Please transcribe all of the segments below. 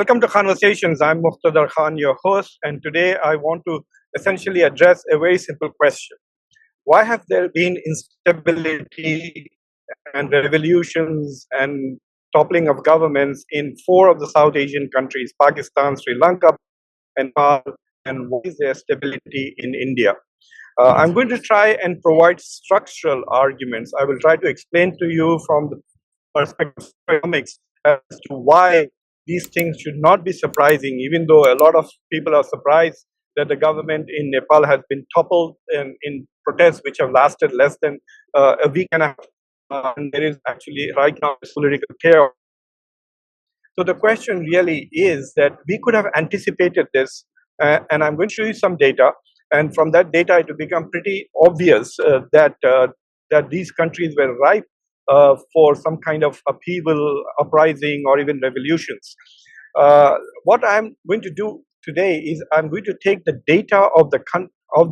Welcome to Khanversations. I'm Muqtedar Khan, your host, and today I want to essentially address a very simple question. Why have there been instability and revolutions and toppling of governments in 4 of the South Asian countries, Pakistan, Sri Lanka, and Nepal, and why is there stability in India? I'm going to try and provide structural arguments. I will try to explain to you from the perspective of economics as to why these things should not be surprising, even though a lot of people are surprised that the government in Nepal has been toppled in protests which have lasted less than a week and a half. And there is actually right now political chaos. So the question really is that we could have anticipated this, and I'm going to show you some data. And from that data, it will become pretty obvious that these countries were ripe for some kind of upheaval, uprising, or even revolutions. What I'm going to do today is I'm going to take the data of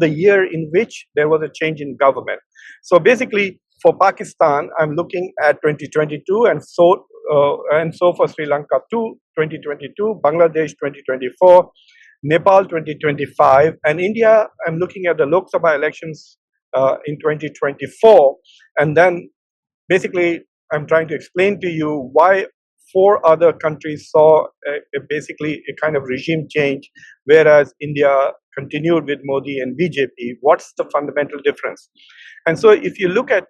the year in which there was a change in government. So basically, for Pakistan, I'm looking at 2022, and so for Sri Lanka too, 2022, Bangladesh 2024, Nepal 2025, and India, I'm looking at the Lok Sabha elections in 2024, and then basically I'm trying to explain to you why 4 other countries saw basically a kind of regime change, whereas India continued with Modi and BJP. What's the fundamental difference? And so if you look at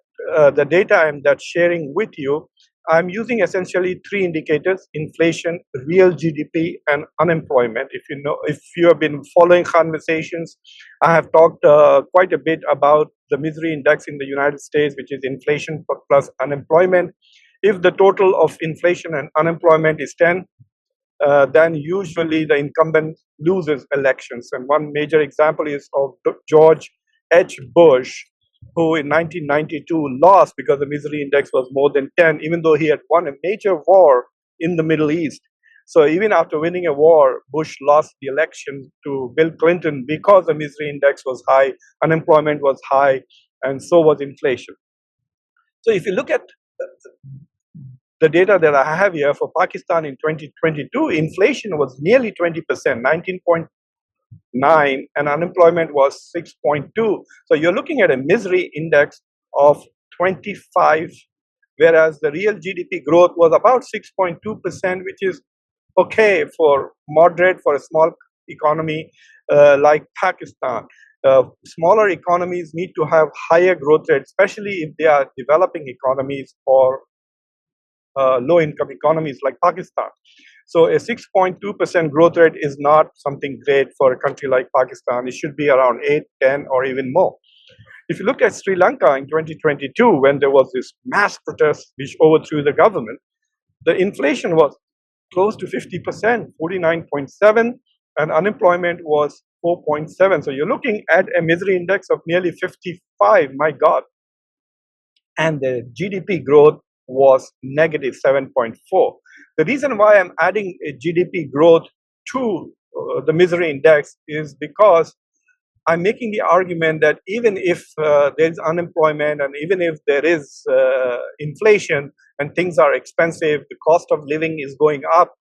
the data I'm sharing with you, I'm using essentially 3 indicators: inflation, real GDP, and unemployment. If you have been following Khanversations, I have talked quite a bit about the misery index in the United States, which is inflation plus unemployment. If the total of inflation and unemployment is 10, then usually the incumbent loses elections. And one major example is of George H. Bush, who in 1992 lost because the misery index was more than 10, even though he had won a major war in the Middle East. So even after winning a war, Bush lost the election to Bill Clinton because the misery index was high, unemployment was high, and so was inflation. So if you look at the data that I have here for Pakistan in 2022, inflation was nearly 20%, 19.9, and unemployment was 6.2. So you're looking at a misery index of 25, whereas the real GDP growth was about 6.2%, which is okay for moderate for a small economy like Pakistan. Smaller economies need to have higher growth rate, especially if they are developing economies or low-income economies like Pakistan. So a 6.2% growth rate is not something great for a country like Pakistan. It should be around 8, 10, or even more. If you look at Sri Lanka in 2022, when there was this mass protest which overthrew the government, the inflation was close to 50%, 49.7, and unemployment was 4.7. So you're looking at a misery index of nearly 55, my God. And the GDP growth was negative 7.4. The reason why I'm adding a GDP growth to the misery index is because I'm making the argument that even if there's unemployment and even if there is inflation and things are expensive, the cost of living is going up,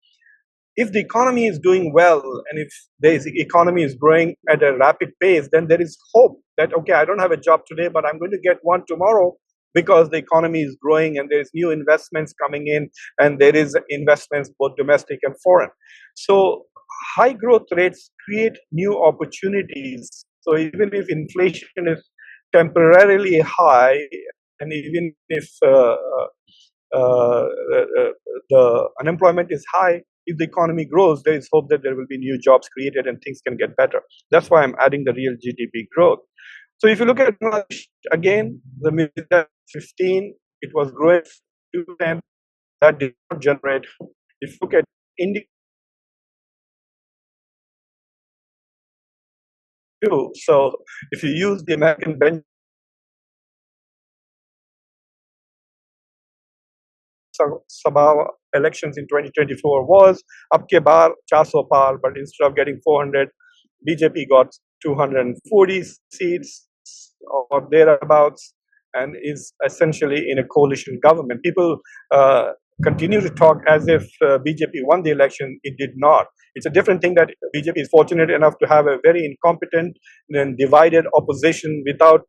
if the economy is doing well and if the economy is growing at a rapid pace, then there is hope that, okay, I don't have a job today, but I'm going to get one tomorrow, because the economy is growing and there's new investments coming in, and there is investments both domestic and foreign. So high growth rates create new opportunities. So even if inflation is temporarily high, and even if the unemployment is high, if the economy grows, there is hope that there will be new jobs created and things can get better. That's why I'm adding the real GDP growth. So if you look at Bangladesh, again, the middle 15, it was growing to 10, that did not generate. If you look at India, too, so if you use the American benchmark, Sabha elections in 2024 was up ke baar 400 par, but instead of getting 400, BJP got 240 seats or thereabouts, and is essentially in a coalition government. People continue to talk as if BJP won the election. It did not. It's a different thing that BJP is fortunate enough to have a very incompetent and divided opposition without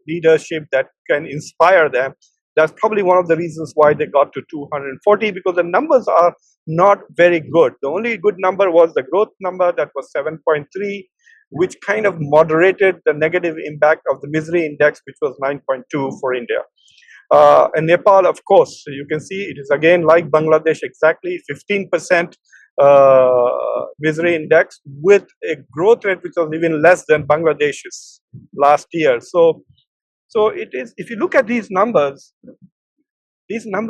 leadership that can inspire them. That's probably one of the reasons why they got to 240, because the numbers are not very good. The only good number was the growth number, that was 7.3, which kind of moderated the negative impact of the misery index, which was 9.2 for India. And Nepal, of course, you can see it is again like Bangladesh, exactly 15% misery index, with a growth rate which was even less than Bangladesh's last year. So it is, if you look at these numbers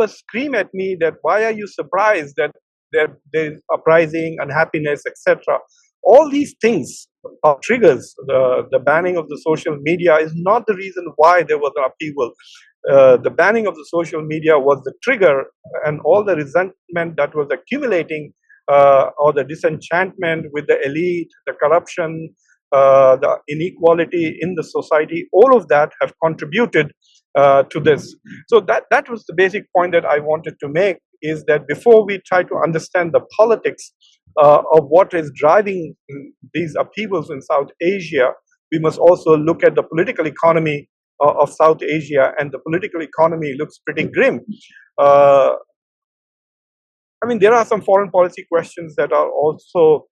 scream at me that why are you surprised that there is uprising, unhappiness, etc. All these things are triggers. The banning of the social media is not the reason why there was an upheaval. The banning of the social media was the trigger, and all the resentment that was accumulating, or the disenchantment with the elite, the corruption, the inequality in the society, all of that have contributed to this. So that was the basic point that I wanted to make, is that before we try to understand the politics of what is driving these upheavals in South Asia, we must also look at the political economy of South Asia, and the political economy looks pretty grim. I mean, there are some foreign policy questions that are also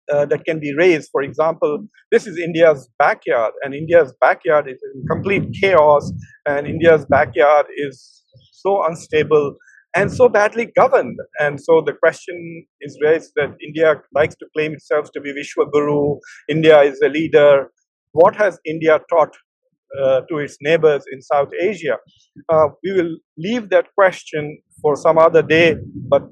that can be raised. For example, this is India's backyard, and India's backyard is in complete chaos, and India's backyard is so unstable and so badly governed. And so the question is raised that India likes to claim itself to be Vishwa Guru, India is a leader. What has India taught to its neighbors in South Asia? We will leave that question for some other day, but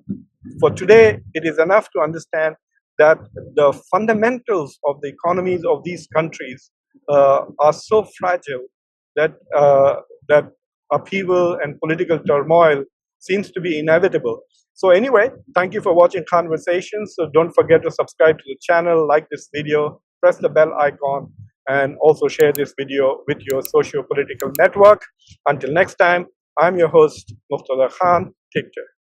for today, it is enough to understand that the fundamentals of the economies of these countries are so fragile that that upheaval and political turmoil seems to be inevitable. So anyway, thank you for watching Khanversations. So don't forget to subscribe to the channel, like this video, press the bell icon, and also share this video with your socio-political network. Until next time, I'm your host, Muqtedar Khan. Take care.